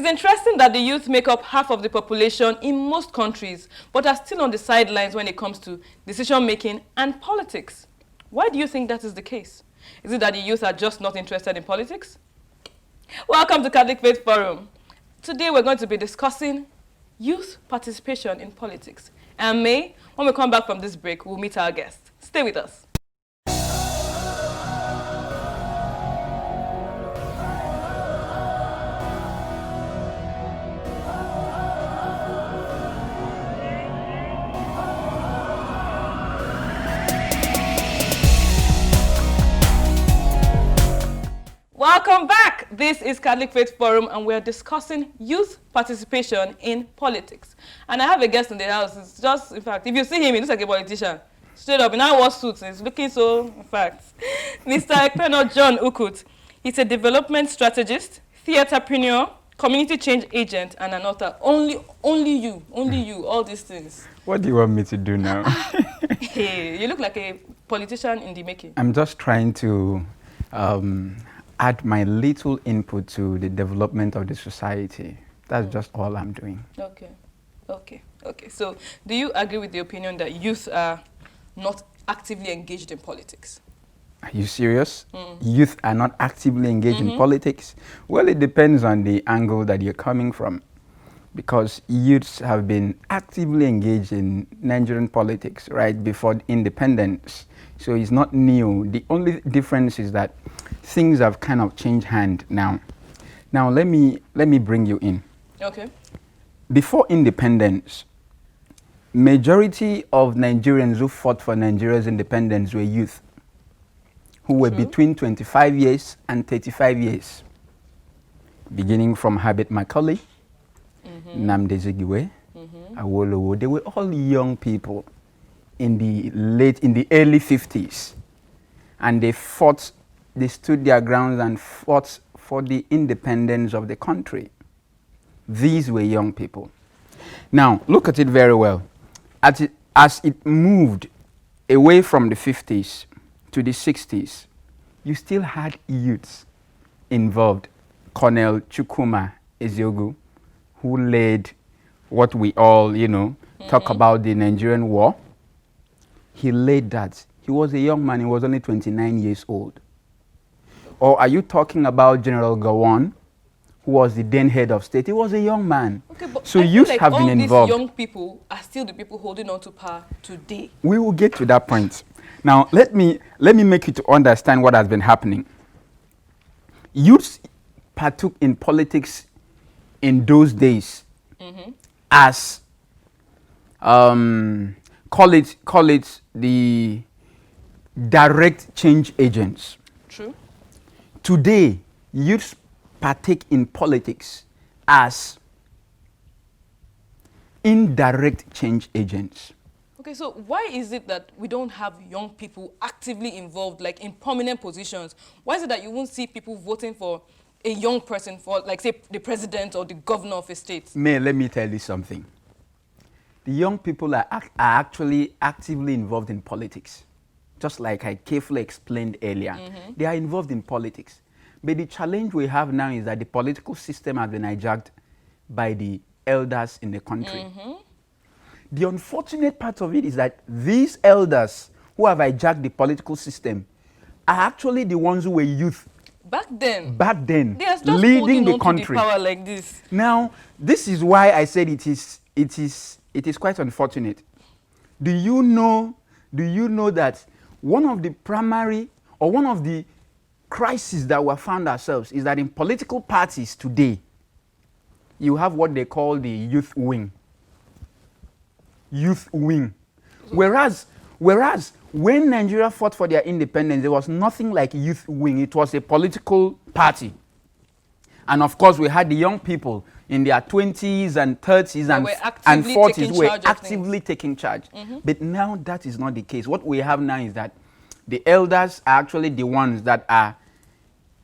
is interesting that the youth make up half of the population in most countries, but are still on the sidelines when it comes to decision-making and politics. Why do you think that is the case? Is it that the youth are just not interested in politics? Welcome to Catholic Faith Forum. Today we're going to be discussing youth participation in politics. And May, when we come back from this break, we'll meet our guest. Stay with us. Welcome back. This is Catholic Faith Forum and we're discussing youth participation in politics. And I have a guest in the house. It's just, in fact, if you see him, he looks like a politician. Straight up, in our suits, he's looking so, in fact. Mr. Ekpeno John Ukut. He's a development strategist, theaterpreneur, community change agent, and an author. Only you, all these things. What do you want me to do now? Hey, you look like a politician in the making. I'm just trying to add my little input to the development of the society. That's just all I'm doing. Okay. So, do you agree with the opinion that youth are not actively engaged in politics? Are you serious? Youth are not actively engaged in politics? Well, it depends on the angle that you're coming from. Because youths have been actively engaged in Nigerian politics right before independence. So it's not new. The only difference is that things have kind of changed hand now. Now let me bring you in. Okay. Before independence, majority of Nigerians who fought for Nigeria's independence were youth who were between 25 years and 35 years. Beginning from Herbert Macaulay, Nnamdi Azikiwe, Awolowo, they were all young people in the early 50s. And they stood their grounds and fought for the independence of the country. These were young people. Now, look at it very well. As it moved away from the 50s to the 60s, you still had youths involved. Colonel Chukwuma Eziogu, who led what we all, talk about the Nigerian war. He led that. He was a young man. He was only 29 years old. Or are you talking about General Gowon, who was the then head of state? He was a young man. Okay, but so youth have been involved. All these young people are still the people holding on to power today. We will get to that point. Now, let me make you to understand what has been happening. Youths partook in politics in those days as call it the direct change agents. True. Today, youths partake in politics as indirect change agents. Okay, so why is it that we don't have young people actively involved, like in prominent positions? Why is it that you won't see people voting for a young person for, like, say, the president or the governor of a state? May, let me tell you something. The young people are actually actively involved in politics. Just like I carefully explained earlier. They are involved in politics. But the challenge we have now is that the political system has been hijacked by the elders in the country. The unfortunate part of it is that these elders who have hijacked the political system are actually the ones who were youth. Back then, they are just leading the country. The power like this. Now, this is why I said it is quite unfortunate. Do you know that one of the primary or one of the crises that we found ourselves is that in political parties today, you have what they call the youth wing. Whereas when Nigeria fought for their independence, there was nothing like youth wing. It was a political party. And of course, we had the young people in their 20s and 30s and 40s who were actively taking charge. But now that is not the case. What we have now is that the elders are actually the ones that are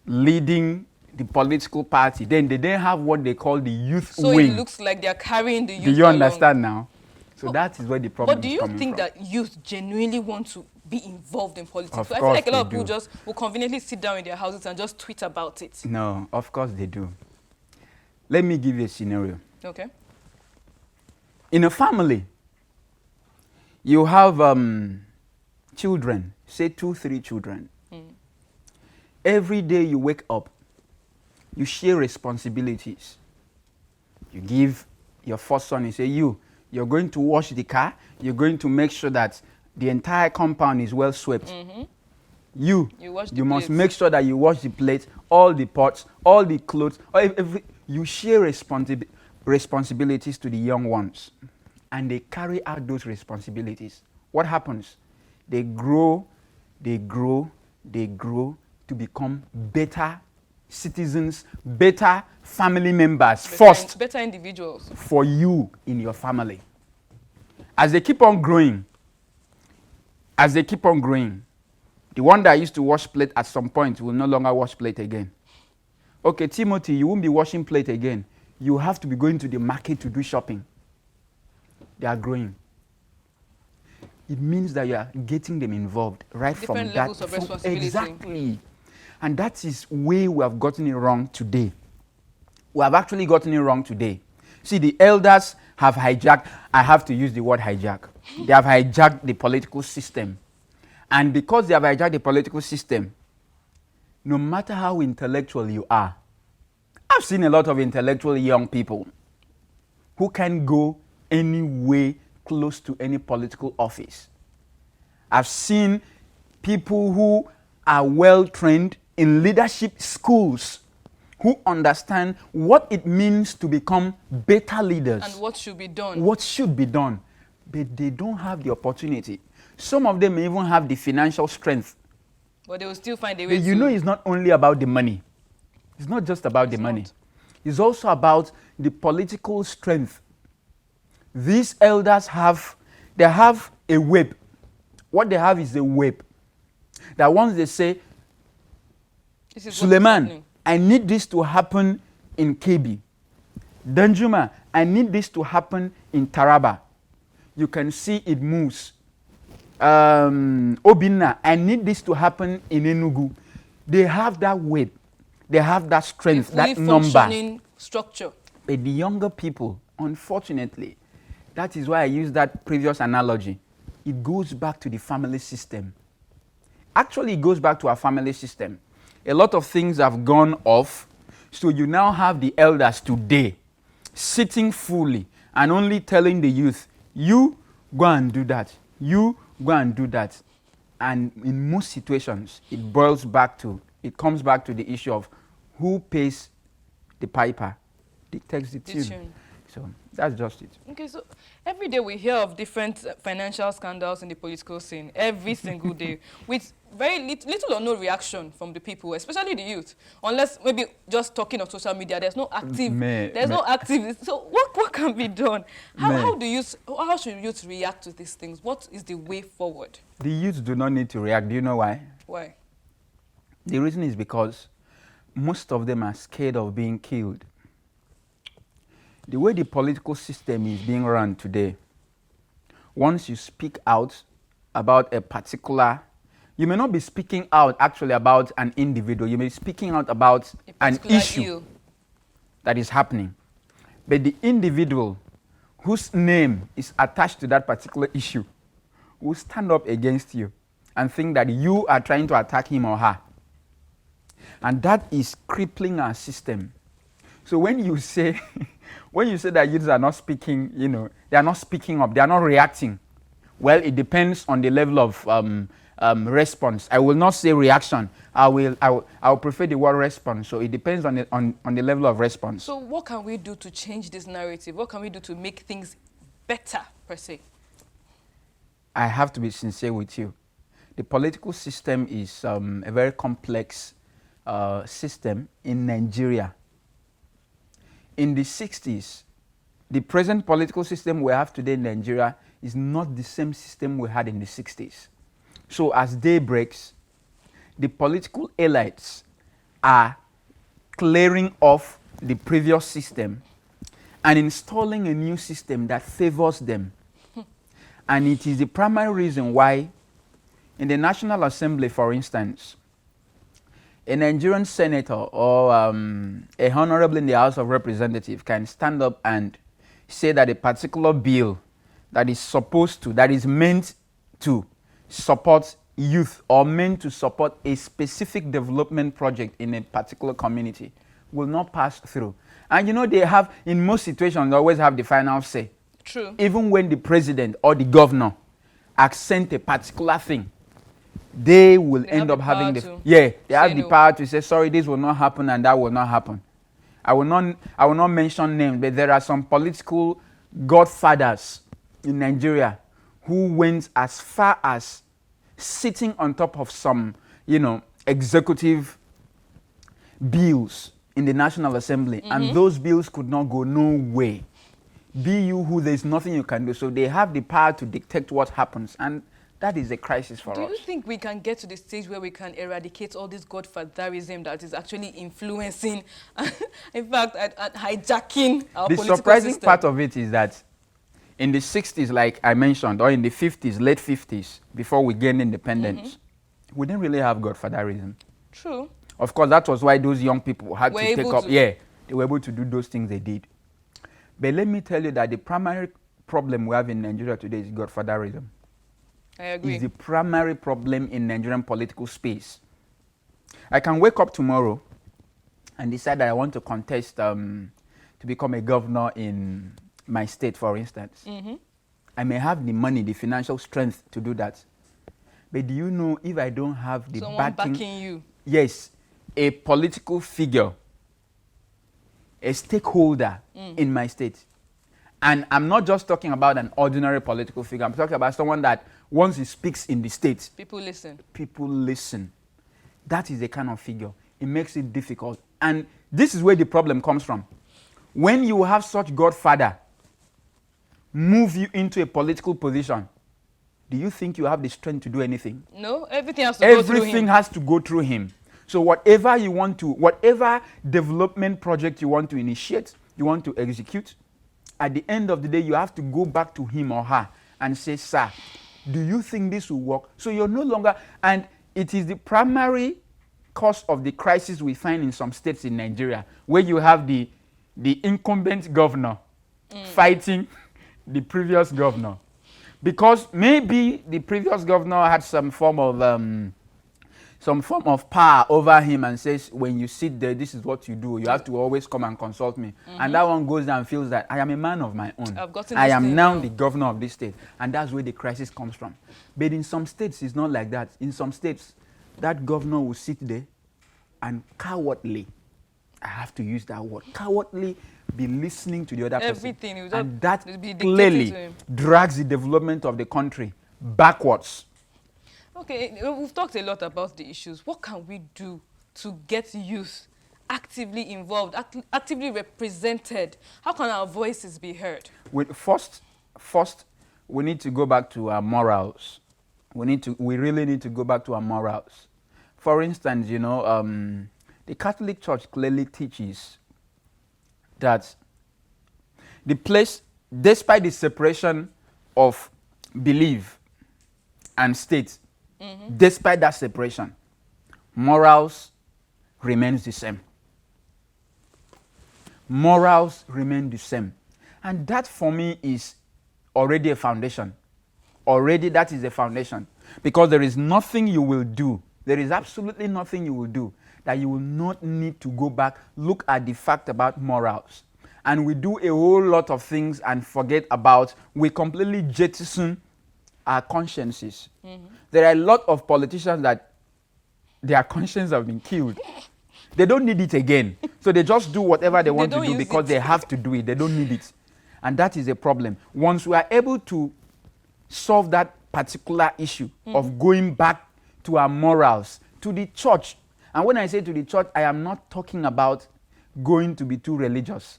leading the political party. Then they have what they call the youth wing. So it looks like they're carrying the youth. Do you understand now? So that is where the problem is coming from. But do you think that youth genuinely want to be involved in politics? So I feel like a lot of people just will conveniently sit down in their houses and just tweet about it. No, of course they do. Let me give you a scenario. Okay. In a family, you have children, say 2, 3 children. Every day you wake up, you share responsibilities. You give your first son, you say, you're going to wash the car, you're going to make sure that the entire compound is well swept. You must make sure that you wash the plates, all the pots, all the clothes, you share responsibilities to the young ones. And they carry out those responsibilities. What happens? They grow to become better citizens, better family members better individuals for you in your family. As they keep on growing, the one that used to wash plate at some point will no longer wash plate again. Okay, Timothy, you won't be washing plate again. You have to be going to the market to do shopping. They are growing. It means that you are getting them involved right from that. Different levels of responsibility. Exactly. And that is where we have gotten it wrong today. We have actually gotten it wrong today. See, the elders have hijacked, I have to use the word hijack. They have hijacked the political system. And because they have hijacked the political system, no matter how intellectual you are, I've seen a lot of intellectual young people who can go any way close to any political office. I've seen people who are well trained in leadership schools who understand what it means to become better leaders. And what should be done. What should be done. But they don't have the opportunity. Some of them even have the financial strength. But they will still find a way but you know, it's not only about the money. It's not just about the money. It's also about the political strength. These elders have a whip. What they have is a whip. That once they say, Suleiman, I need this to happen in Kebbi. Danjuma, I need this to happen in Taraba. You can see it moves. Obinna, I need this to happen in Enugu. They have that weight. They have that strength, that number. Functioning structure. But the younger people, unfortunately, that is why I use that previous analogy. It goes back to the family system. Actually, it goes back to our family system. A lot of things have gone off. So you now have the elders today sitting fully and only telling the youth, you go and do that. You go and do that. And in most situations, it comes back to the issue of who pays the piper, dictates the tune. So that's just it. Okay, so every day we hear of different financial scandals in the political scene, every single day, with very little or no reaction from the people, especially the youth. Unless maybe just talking on social media, there's no active, no active. So what can be done? How should youth react to these things? What is the way forward? The youth do not need to react. Do you know why? Why? The reason is because most of them are scared of being killed. The way the political system is being run today, once you speak out about a particular, you may not be speaking out actually about an individual, you may be speaking out about an issue that is happening. But the individual whose name is attached to that particular issue will stand up against you and think that you are trying to attack him or her. And that is crippling our system. So when you say that youths are not speaking, they are not speaking up, they are not reacting. Well, it depends on the level of response. I will not say reaction. I will prefer the word response. So it depends on the level of response. So what can we do to change this narrative? What can we do to make things better, per se? I have to be sincere with you. The political system is a very complex system in Nigeria. In the 60s, the present political system we have today in Nigeria is not the same system we had in the 60s. So as day breaks, the political elites are clearing off the previous system and installing a new system that favors them. And it is the primary reason why in the National Assembly, for instance, a Nigerian senator or a honorable in the House of Representatives can stand up and say that a particular bill that is meant to support youth or meant to support a specific development project in a particular community will not pass through. And you know, they have, in most situations, they always have the final say. True. Even when the president or the governor accent a particular thing, they will end up having the have the power to say, sorry, this will not happen and that will not happen. I will not mention names, but there are some political godfathers in Nigeria who went as far as sitting on top of some, executive bills in the National Assembly, and those bills could not go nowhere. Be you who, there's nothing you can do. So they have the power to dictate what happens, and that is a crisis for us. Do you think we can get to the stage where we can eradicate all this godfatherism that is actually influencing, in fact, hijacking our political system? The surprising part of it is that in the 60s, like I mentioned, or in the 50s, late 50s, before we gained independence, we didn't really have godfatherism. True. Of course, that was why those young people had to take up, they were able to do those things they did. But let me tell you that the primary problem we have in Nigeria today is godfatherism. I agree. It's the primary problem in Nigerian political space. I can wake up tomorrow and decide that I want to contest to become a governor in my state, for instance. I may have the money, the financial strength to do that. But do you know, if I don't have the backing you? Yes, a political figure, a stakeholder in my state. And I'm not just talking about an ordinary political figure. I'm talking about someone that once he speaks in the state, people listen. People listen. That is the kind of figure. It makes it difficult. And this is where the problem comes from. When you have such godfather move you into a political position, do you think you have the strength to do anything? No, everything has to go through him. Everything has to go through him. So whatever you want to, whatever development project you want to initiate, you want to execute, at the end of the day, you have to go back to him or her and say, sir, do you think this will work? So you're no longer, and it is the primary cause of the crisis we find in some states in Nigeria, where you have the incumbent governor fighting the previous governor. Because maybe the previous governor had some form of power over him and says, when you sit there, this is what you do. You have to always come and consult me. And that one goes down and feels that I am a man of my own. I am now the governor of this state. And that's where the crisis comes from. But in some states, it's not like that. In some states, that governor will sit there and cowardly, I have to use that word, cowardly, be listening to the other person. And that clearly drags the development of the country backwards. Okay, we've talked a lot about the issues. What can we do to get youth actively involved, actively represented? How can our voices be heard? First, we need to go back to our morals. We really need to go back to our morals. For instance, the Catholic Church clearly teaches that the place, despite the separation of belief and state, despite that separation, morals remains the same. Morals remain the same. And that for me is already a foundation. Already that is a foundation. Because there is nothing you will do, there is absolutely nothing you will do that you will not need to go back, look at the fact about morals. And we do a whole lot of things and forget about, we completely jettison our consciences. There are a lot of politicians that their conscience have been killed. They don't need it again. So they just do whatever they want to do because they have to do it. They don't need it. And that is a problem. Once we are able to solve that particular issue of going back to our morals, to the church. And when I say to the church, I am not talking about going to be too religious.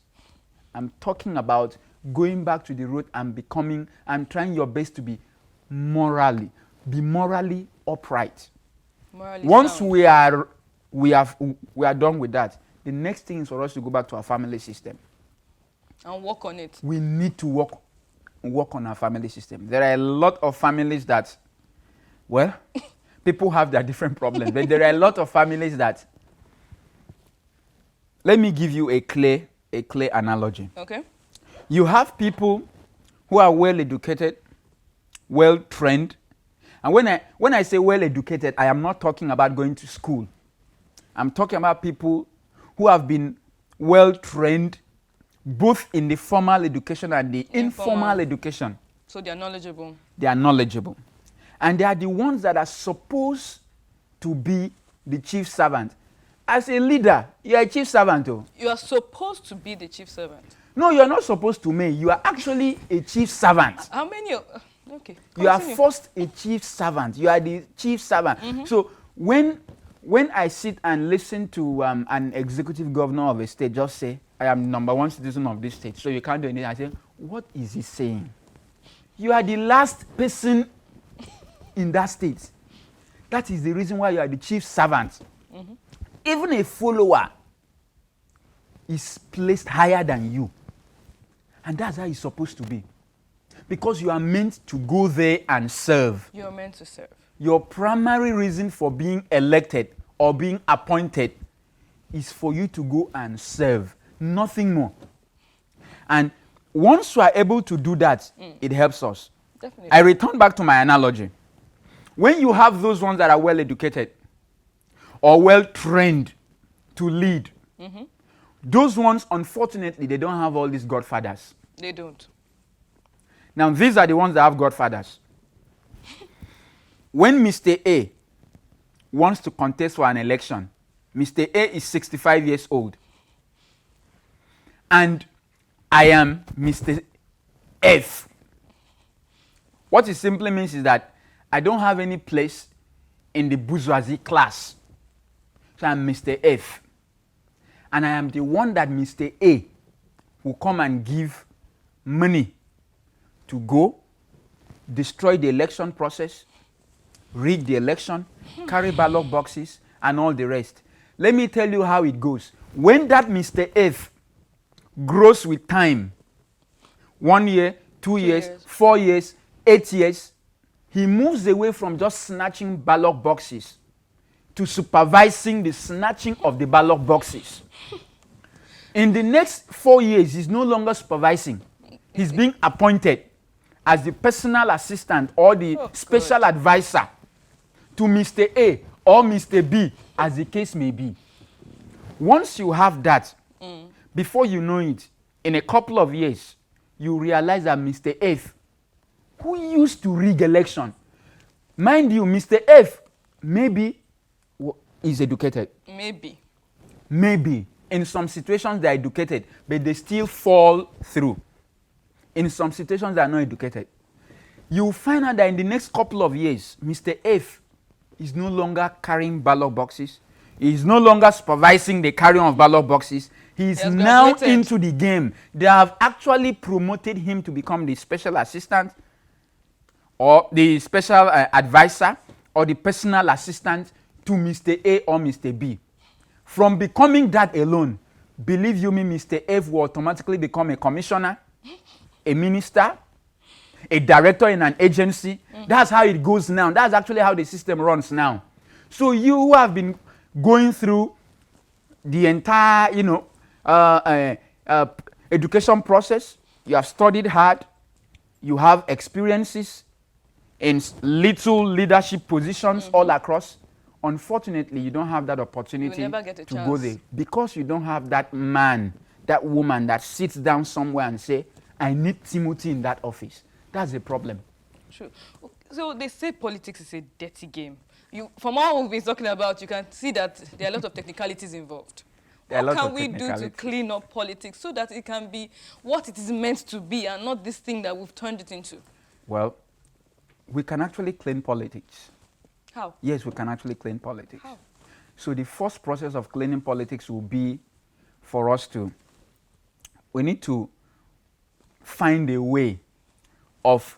I'm talking about going back to the root and trying your best to be morally upright. Once sound. we are done with that, the next thing is for us to go back to our family system and work on it. We need to work on our family system. There are a lot of families that, well, people have their different problems, but there are a lot of families that Let me give you a clear analogy. Okay. You have people who are well educated, well trained. And when I say well educated, I am not talking about going to school. I'm talking about people who have been well trained both in the formal education and the informal education. So they are knowledgeable. They are knowledgeable. And they are the ones that are supposed to be the chief servant. As a leader, you are a chief servant. Oh. You are supposed to be the chief servant. No, you are not supposed to be. You are actually a chief servant. How many? Okay. Continue. You are first a chief servant. You are the chief servant. Mm-hmm. So when I sit and listen to an executive governor of a state just say, I am number one citizen of this state, so you can't do anything, I say, what is he saying? You are the last person in that state. That is the reason why you are the chief servant. Mm-hmm. Even a follower is placed higher than you. And that's how it's supposed to be. Because you are meant to go there and serve. You are meant to serve. Your primary reason for being elected or being appointed is for you to go and serve. Nothing more. And once you are able to do that, it helps us. Definitely. I return back to my analogy. When you have those ones that are well educated or well trained to lead, those ones, unfortunately, they don't have all these godfathers. They don't. Now, these are the ones that have godfathers. When Mr. A wants to contest for an election, Mr. A is 65 years old. And I am Mr. F. What it simply means is that I don't have any place in the bourgeoisie class. So I'm Mr. F. And I am the one that Mr. A will come and give money to go, destroy the election process, rig the election, carry ballot boxes, and all the rest. Let me tell you how it goes. When that Mr. F grows with time, 1 year, 2 years, 4 years, 8 years, he moves away from just snatching ballot boxes to supervising the snatching of the ballot boxes. In the next 4 years, he's no longer supervising. He's being appointed as the personal assistant or the special advisor to Mr. A or Mr. B, as the case may be. Once you have that, before you know it, in a couple of years, you realize that Mr. F, who used to rig election, mind you, Mr. F maybe is educated. Maybe. In some situations they are educated, but they still fall through. In some situations they are not educated. You find out that in the next couple of years, Mr. F is no longer carrying ballot boxes. He is no longer supervising the carrying of ballot boxes. He is now into the game. They have actually promoted him to become the special assistant or the special advisor or the personal assistant to Mr. A or Mr. B. From becoming that alone, believe you me, Mr. F will automatically become a commissioner, a minister, a director in an agency. That's how it goes now. That's actually how the system runs now. So you who have been going through the entire, education process, you have studied hard, you have experiences in little leadership positions all across. Unfortunately, you don't have that opportunity to go there because you don't have that man, that woman that sits down somewhere and say, I need Timothy in that office. That's a problem. True. So they say politics is a dirty game. From what we've been talking about, you can see that there are a lot of technicalities involved. What can we do to clean up politics so that it can be what it is meant to be and not this thing that we've turned it into? Well, we can actually clean politics. How? Yes, we can actually clean politics. How? So the first process of cleaning politics will be for us we need to find a way of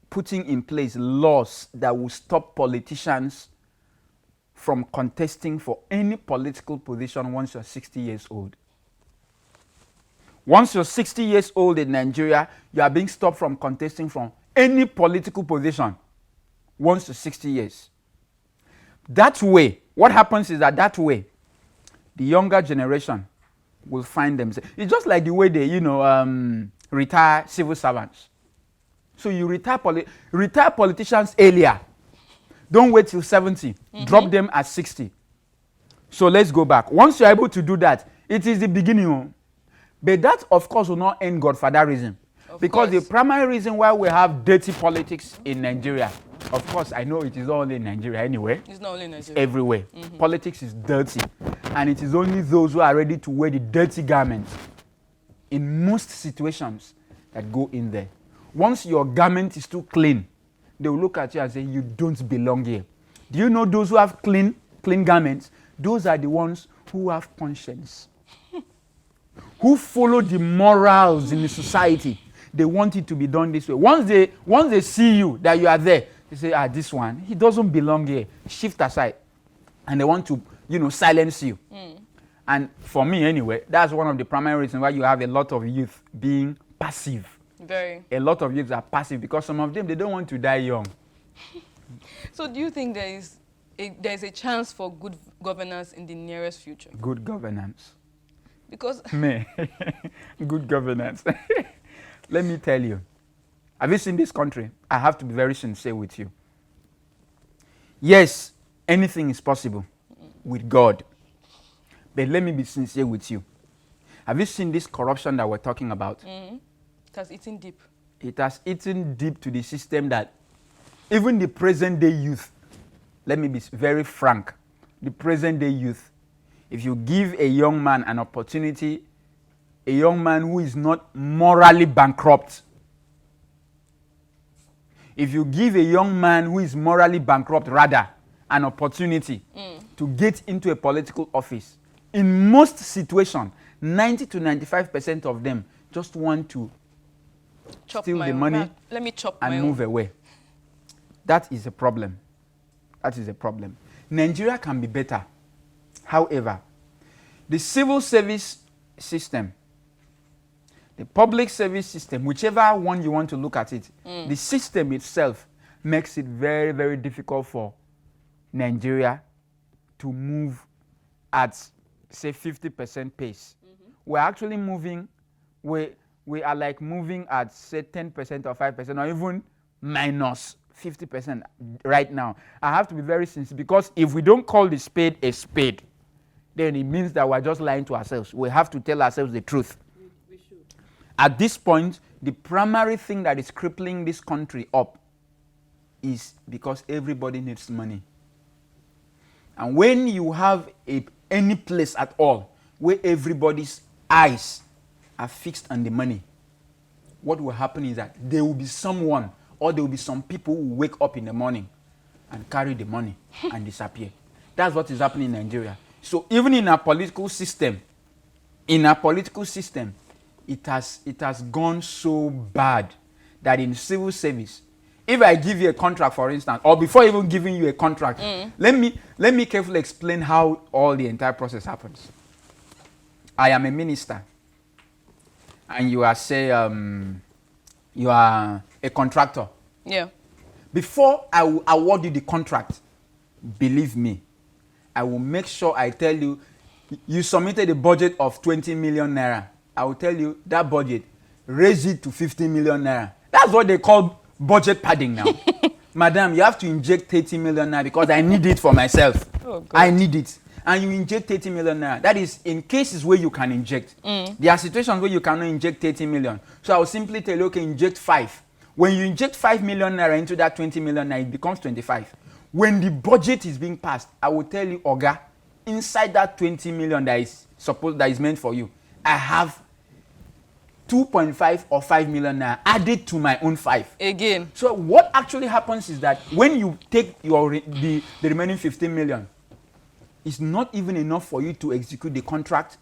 putting in place laws that will stop politicians from contesting for any political position once you're 60 years old. Once you're 60 years old in Nigeria, you are being stopped from contesting from any political position once you're 60 years. That way, what happens is that way, the younger generation will find themselves. It's just like the way they, retire civil servants. So you retire politicians earlier. Don't wait till 70. Drop them at 60. So let's go back. Once you're able to do that, it is the beginning. But that, of course, will not end godfatherism. Because the primary reason why we have dirty politics in Nigeria, of course, I know it is not only in Nigeria anyway. It's not only in Nigeria. It's everywhere. Politics is dirty. And it is only those who are ready to wear the dirty garments in most situations that go in there. Once your garment is too clean, they will look at you and say, you don't belong here. Do you know those who have clean garments? Those are the ones who have conscience. Who follow the morals in the society. They want it to be done this way. Once they see you, that you are there, they say, this one, he doesn't belong here. Shift aside. And they want to, silence you. And for me anyway, that's one of the primary reasons why you have a lot of youth being passive. Very. A lot of youths are passive because some of them, they don't want to die young. So do you think there is a chance for good governance in the nearest future? Good governance. Because... Good governance. Let me tell you. Have you seen this country? I have to be very sincere with you. Yes, anything is possible with God. But let me be sincere with you. Have you seen this corruption that we're talking about? It has eaten deep. It has eaten deep to the system that even the present day youth, let me be very frank, the present day youth, if you give a young man an opportunity, a young man who is not morally bankrupt, if you give a young man who is morally bankrupt, rather, an opportunity to get into a political office, in most situations, 90 to 95% of them just want to steal the money and move away. That is a problem. That is a problem. Nigeria can be better. However, the civil service system, the public service system, whichever one you want to look at it, the system itself makes it very, very difficult for Nigeria to move at, say, 50% pace. We're actually moving, we are like moving at, say, 10% or 5% or even minus 50% right now. I have to be very sincere because if we don't call the spade a spade, then it means that we're just lying to ourselves. We have to tell ourselves the truth. We should. At this point, the primary thing that is crippling this country up is because everybody needs money. And when you have any place at all where everybody's eyes are fixed on the money, what will happen is that there will be someone or there will be some people who wake up in the morning and carry the money and disappear. That's what is happening in Nigeria. So even in our political system, it has gone so bad that in civil service, if I give you a contract, for instance, or before even giving you a contract, let me carefully explain how all the entire process happens. I am a minister, and you are, say, you are a contractor. Yeah. Before I will award you the contract, believe me, I will make sure I tell you, you submitted a budget of 20 million naira. I will tell you that budget, raise it to 50 million naira. That's what they call budget padding now. Madam, you have to inject 30 million naira because I need it for myself. Oh, God. I need it. And you inject 30 million naira. That is in cases where you can inject. There are situations where you cannot inject 30 million. So I will simply tell you, okay, inject 5. When you inject 5 million naira into that 20 million naira, it becomes 25. When the budget is being passed, I will tell you, Oga, inside that 20 million that is meant for you, I have 2.5 or 5 million naira added to my own 5. Again. So what actually happens is that when you take the remaining 15 million, it's not even enough for you to execute the contract,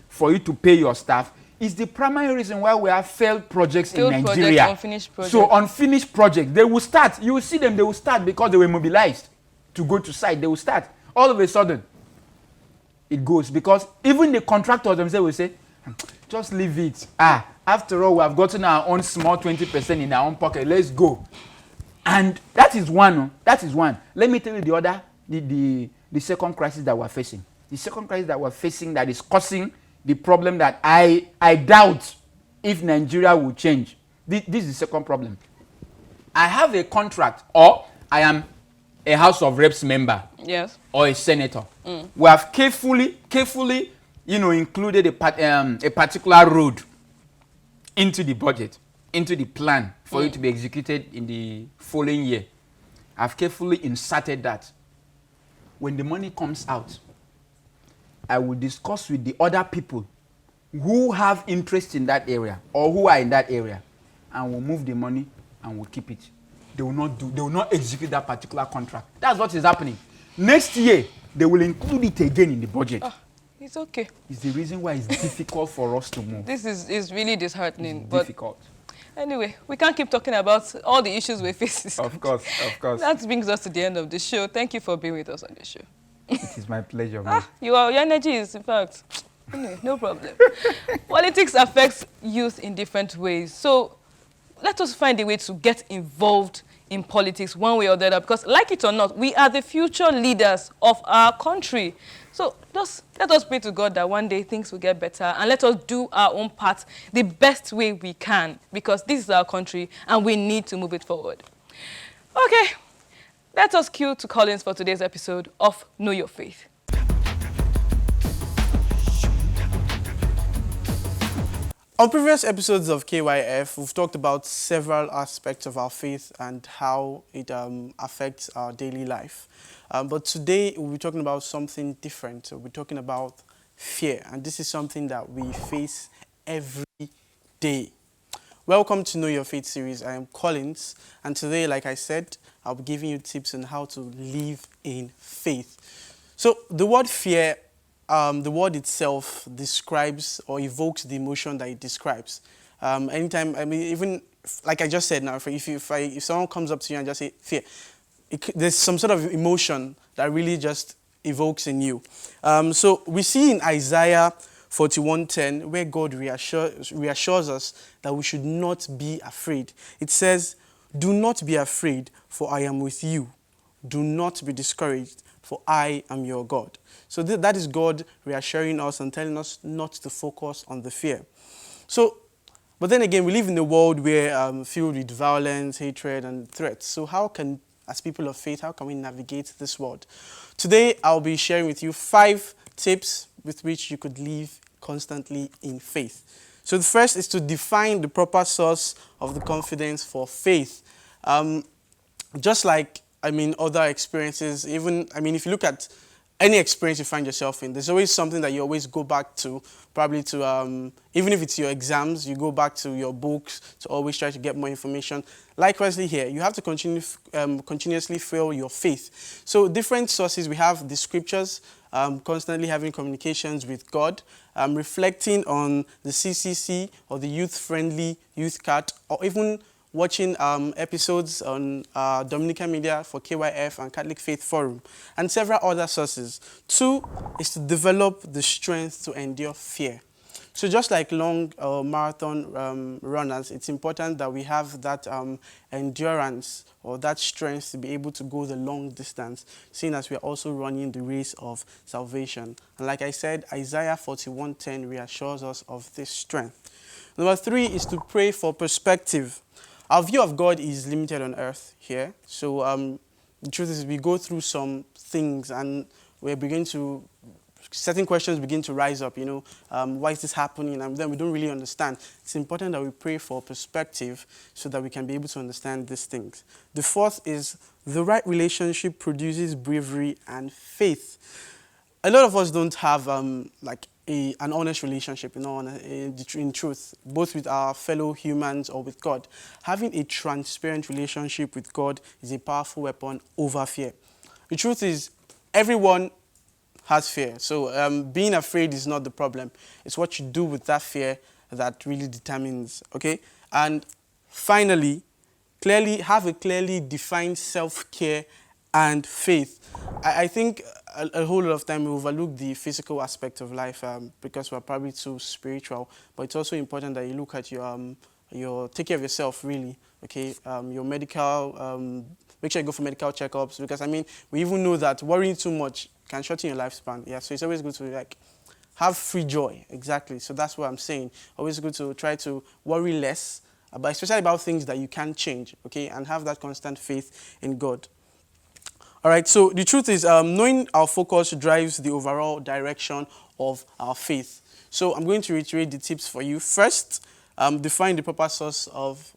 for you to pay your staff. It's the primary reason why we have failed projects in Nigeria. Unfinished projects. So unfinished projects, they will start. You will see them, they will start because they were mobilized to go to site. They will start. All of a sudden, it goes because even the contractors themselves will say, just leave it. After all, we have gotten our own small 20% in our own pocket. Let's go. And that is one. That is one. Let me tell you the other, the second crisis that we're facing. The second crisis that we're facing that is causing the problem that I doubt if Nigeria will change. This is the second problem. I have a contract, or I am a House of Reps member, Yes. or a senator. We have carefully, included a particular road into the budget, into the plan for it to be executed in the following year. I've carefully inserted that. When the money comes out, I will discuss with the other people who have interest in that area or who are in that area, and we'll move the money and we'll keep it. They will not execute that particular contract. That's what is happening. Next year, they will include it again in the budget. It's okay. It's the reason why it's difficult for us to move. This is really disheartening. It's difficult. Anyway, we can't keep talking about all the issues we face. Of course. That brings us to the end of the show. Thank you for being with us on the show. It is my pleasure, Your energy is, in fact, anyway, no problem. Politics affects youth in different ways. So let us find a way to get involved in politics one way or the other, because like it or not, we are the future leaders of our country. So just let us pray to God that one day things will get better, and let us do our own part the best way we can, because this is our country and we need to move it forward. Okay, let us cue to Collins for today's episode of Know Your Faith. On previous episodes of KYF, we've talked about several aspects of our faith and how it affects our daily life. But today, we'll be talking about something different. So we're talking about fear, and this is something that we face every day. Welcome to Know Your Faith series. I am Collins, and today, like I said, I'll be giving you tips on how to live in faith. So the word fear, the word itself describes or evokes the emotion that it describes. Anytime, even like I just said now, if someone comes up to you and just say fear, there's some sort of emotion that really just evokes in you. So we see in Isaiah 41:10 where God reassures us that we should not be afraid. It says, "Do not be afraid, for I am with you. Do not be discouraged, for I am your God." So that is God reassuring us and telling us not to focus on the fear. So, but then again, we live in a world where filled with violence, hatred, and threats. So how can, as people of faith, how can we navigate this world? Today, I'll be sharing with you 5 tips with which you could live constantly in faith. So the first is to define the proper source of the confidence for faith. Just like, other experiences, if you look at any experience you find yourself in, there's always something that you always go back to, probably to, even if it's your exams, you go back to your books to always try to get more information. Likewise here, you have to continuously fuel your faith. So different sources, we have the scriptures, constantly having communications with God, reflecting on the CCC or the youth-friendly youth cart, or even watching episodes on Dominican media for KYF and Catholic Faith Forum, and several other sources. 2 is to develop the strength to endure fear. So just like long marathon runners, it's important that we have that endurance or that strength to be able to go the long distance, seeing as we are also running the race of salvation. And like I said, Isaiah 41:10 reassures us of this strength. Number 3 is to pray for perspective. Our view of God is limited on earth here. So the truth is we go through some things and certain questions begin to rise up, why is this happening? And then we don't really understand. It's important that we pray for perspective so that we can be able to understand these things. The 4th is the right relationship produces bravery and faith. A lot of us don't have an honest relationship, in truth, both with our fellow humans or with God. Having a transparent relationship with God is a powerful weapon over fear. The truth is, everyone has fear. So being afraid is not the problem. It's what you do with that fear that really determines, okay? And finally, have a clearly defined self-care and faith. I think a whole lot of time we overlook the physical aspect of life because we're probably too spiritual. But it's also important that you look at your take care of yourself, really. Okay, your medical Make sure you go for medical checkups, because I mean, we even know that worrying too much can shorten your lifespan. Yeah, so it's always good to like have free joy. Exactly. So that's what I'm saying. Always good to try to worry less, but especially about things that you can change, okay, and have that constant faith in God. All right, so the truth is, knowing our focus drives the overall direction of our faith. So I'm going to reiterate the tips for you. First, define the proper source of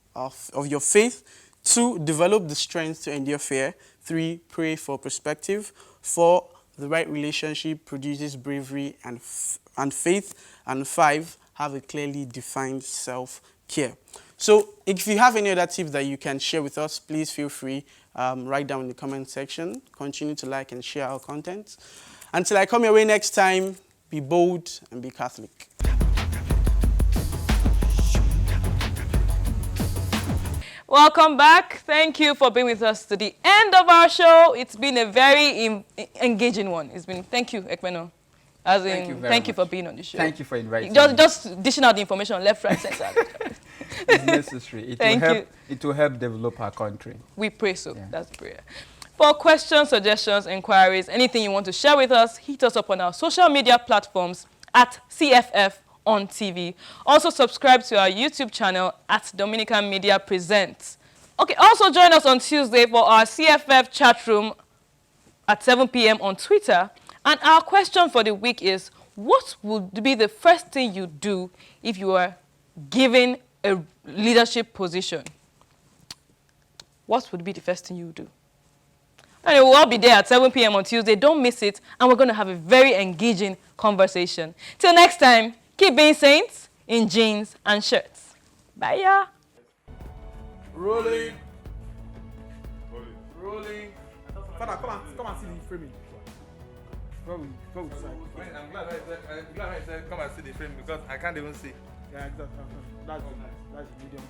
your faith. 2, develop the strength to endure fear. 3, pray for perspective. 4, the right relationship produces bravery and faith. And 5, have a clearly defined self-care. So if you have any other tips that you can share with us, please feel free. Write down in the comment section. Continue to like and share our content. Until I come your way next time, be bold and be Catholic. Welcome back. Thank you for being with us to the end of our show. It's been a very engaging one. Thank you, Ekmeno. Thank you for being on the show. Thank you for inviting me. Just dishing out the information left, right, center. It's necessary. It will help develop our country. We pray so. Yeah. That's prayer. For questions, suggestions, inquiries, anything you want to share with us, hit us up on our social media platforms at CFF on TV. Also subscribe to our YouTube channel at Dominican Media Presents. Okay, also join us on Tuesday for our CFF chat room at 7 p.m. on Twitter. And our question for the week is, what would be the first thing you do if you were given a leadership position? What would be the first thing you would do? And we'll all be there at 7 p.m. on Tuesday. Don't miss it. And we're going to have a very engaging conversation. Till next time, keep being saints in jeans and shirts. Bye, yeah. Rolling. Father, come and see the framing. I'm glad I said come and see the frame because I can't even see. Yeah, exactly. That's the medium.